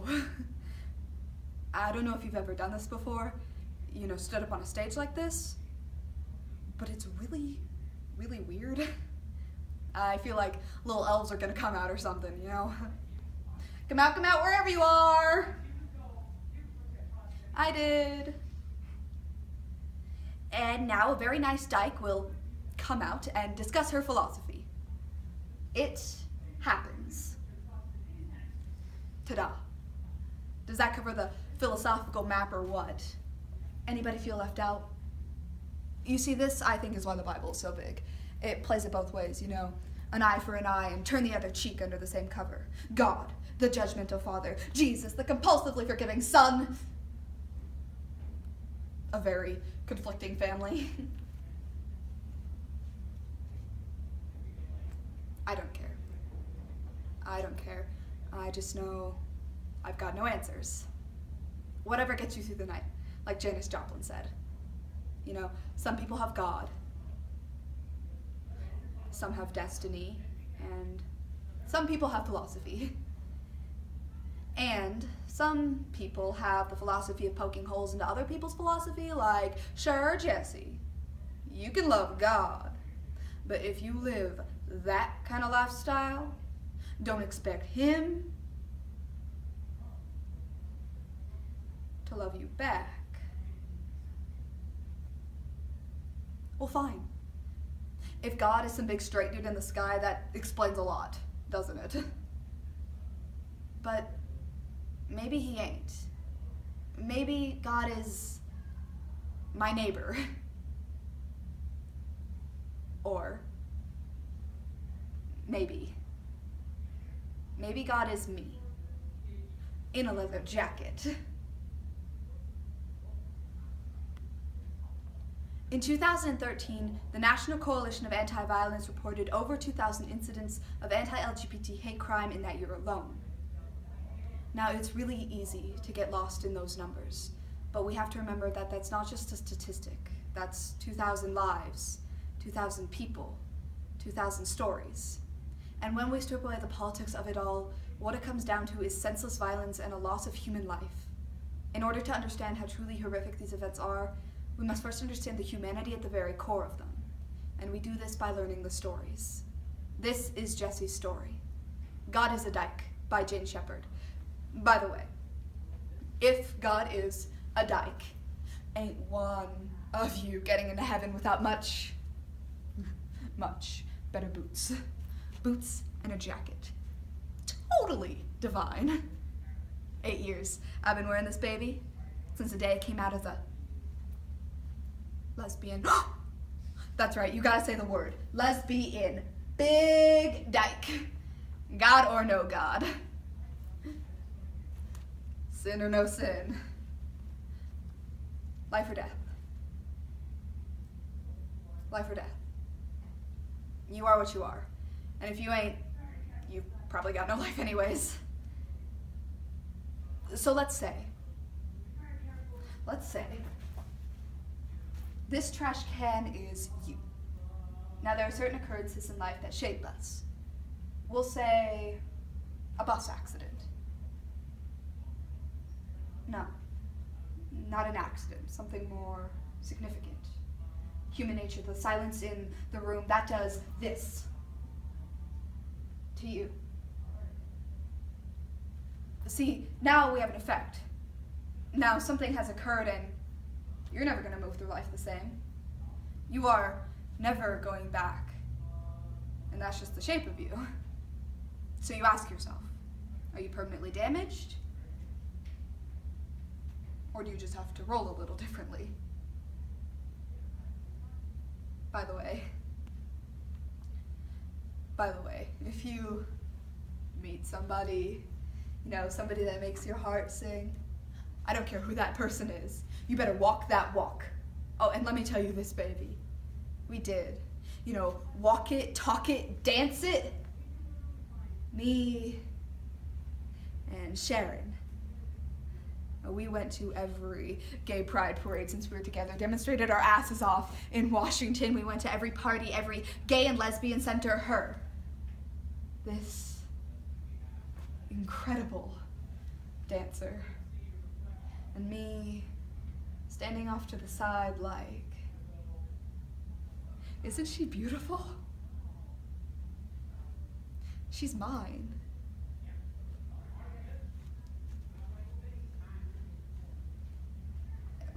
So, I don't know if you've ever done this before, stood up on a stage like this, but it's really, really weird. I feel like little elves are gonna come out or something, Come out, wherever you are! I did. And now a very nice dyke will come out and discuss her philosophy. It happens. Ta-da. Does that cover the philosophical map or what? Anybody feel left out? You see, this, I think, is why the Bible is so big. It plays it both ways, An eye for an eye and turn the other cheek under the same cover. God, the judgmental Father. Jesus, the compulsively forgiving Son. A very conflicting family. I don't care. I just know I've got no answers. Whatever gets you through the night, like Janis Joplin said. Some people have God. Some have destiny, and some people have philosophy. And some people have the philosophy of poking holes into other people's philosophy, like, sure, Jessie, you can love God, but if you live that kind of lifestyle, don't expect Him to love you back. Well, fine. If God is some big straight dude in the sky, that explains a lot, doesn't it? But maybe He ain't. Maybe God is my neighbor. Or maybe God is me in a leather jacket. In 2013, the National Coalition of Anti-Violence reported over 2,000 incidents of anti-LGBT hate crime in that year alone. Now, it's really easy to get lost in those numbers, but we have to remember that that's not just a statistic. That's 2,000 lives, 2,000 people, 2,000 stories. And when we strip away the politics of it all, what it comes down to is senseless violence and a loss of human life. In order to understand how truly horrific these events are, we must first understand the humanity at the very core of them. And we do this by learning the stories. This is Jessie's story. God is a Dyke by Jane Shepherd. By the way, if God is a dyke, ain't one of you getting into heaven without much better boots. Boots and a jacket. Totally divine. 8 years I've been wearing this baby since the day it came out as a lesbian. That's right, you gotta say the word. Lesbian. Big dyke. God or no God. Sin or no sin. Life or death. Life or death. You are what you are. And if you ain't, you've probably got no life anyways. So let's say this trash can is you. Now, there are certain occurrences in life that shape us. We'll say a bus accident. No, not an accident, something more significant. Human nature, the silence in the room, that does this to you. See, now we have an effect. Now something has occurred and you're never going to move through life the same. You are never going back. And that's just the shape of you. So you ask yourself, are you permanently damaged? Or do you just have to roll a little differently? By the way, if you meet somebody, somebody that makes your heart sing, I don't care who that person is, you better walk that walk. Oh, and let me tell you this, baby. We did. Walk it, talk it, dance it. Me and Sharon. We went to every gay pride parade since we were together, demonstrated our asses off in Washington. We went to every party, every gay and lesbian center. Her. This incredible dancer. And me standing off to the side like, isn't she beautiful? She's mine.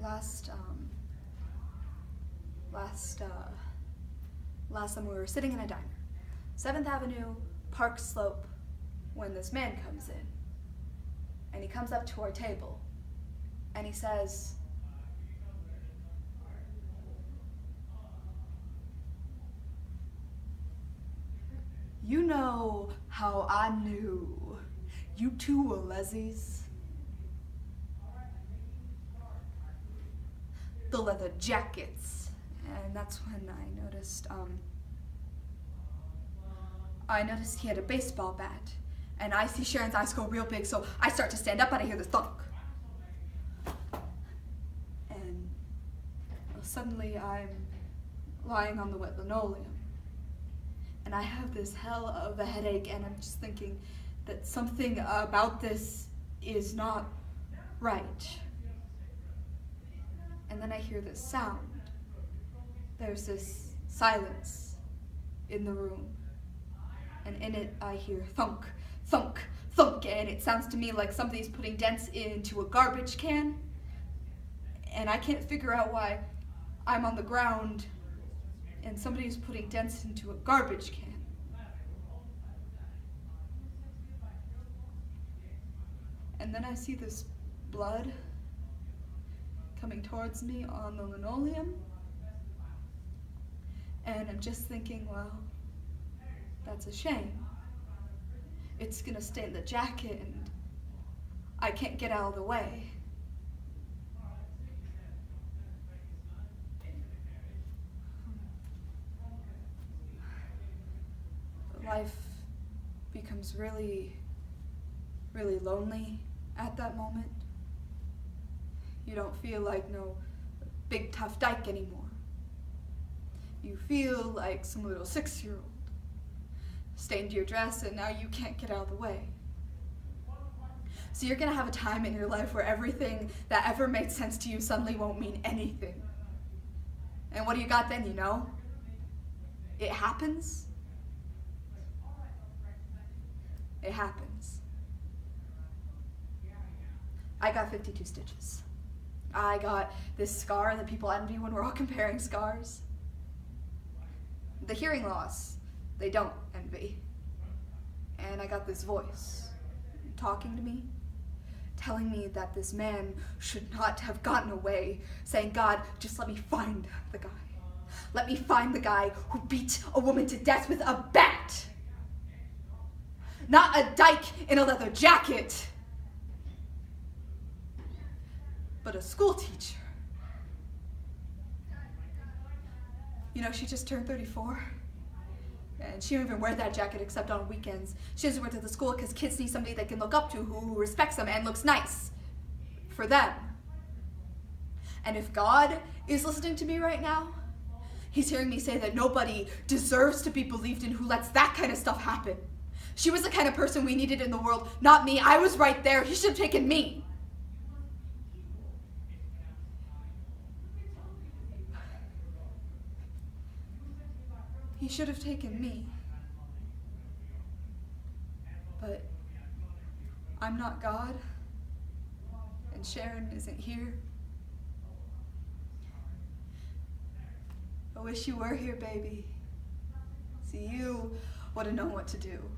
Last time we were sitting in a diner, 7th Avenue, Park Slope, when this man comes in. And he comes up to our table, and he says, "You know how I knew you two were lezzies? The leather jackets." And that's when I noticed he had a baseball bat. And I see Sharon's eyes go real big, so I start to stand up and I hear this thunk. And suddenly I'm lying on the wet linoleum. And I have this hell of a headache, and I'm just thinking that something about this is not right. And then I hear this sound. There's this silence in the room. And in it I hear thunk, thunk, thunk, and it sounds to me like somebody's putting dents into a garbage can. And I can't figure out why I'm on the ground and somebody's putting dents into a garbage can. And then I see this blood coming towards me on the linoleum. And I'm just thinking, well, that's a shame. It's gonna stain the jacket and I can't get out of the way. Life becomes really, really lonely at that moment. You don't feel like no big tough dyke anymore. You feel like some little 6-year-old. Stained your dress and now you can't get out of the way. So you're gonna have a time in your life where everything that ever made sense to you suddenly won't mean anything. And what do you got then, you know? It happens. It happens. I got 52 stitches. I got this scar that people envy when we're all comparing scars. The hearing loss, they don't envy. And I got this voice talking to me, telling me that this man should not have gotten away, saying, "God, just let me find the guy. Let me find the guy who beat a woman to death with a bat. Not a dyke in a leather jacket, but a school teacher." You know, she just turned 34. And she don't even wear that jacket except on weekends. She doesn't wear it to the school because kids need somebody they can look up to who respects them and looks nice for them. And if God is listening to me right now, he's hearing me say that nobody deserves to be believed in who lets that kind of stuff happen. She was the kind of person we needed in the world, not me. I was right there. He should have taken me. He should have taken me. But I'm not God, and Sharon isn't here. I wish you were here, baby. See, you would have known what to do.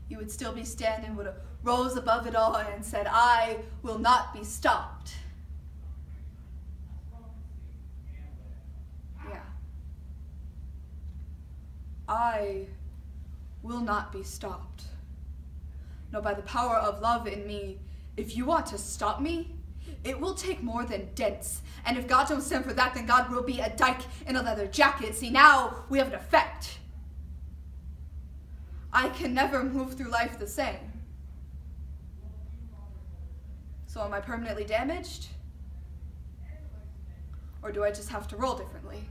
You would still be standing, would have rose above it all and said, "I will not be stopped." I will not be stopped. No, by the power of love in me, if you want to stop me, it will take more than dents. And if God don't stand for that, then God will be a dyke in a leather jacket. See, now we have an effect. I can never move through life the same. So am I permanently damaged? Or do I just have to roll differently?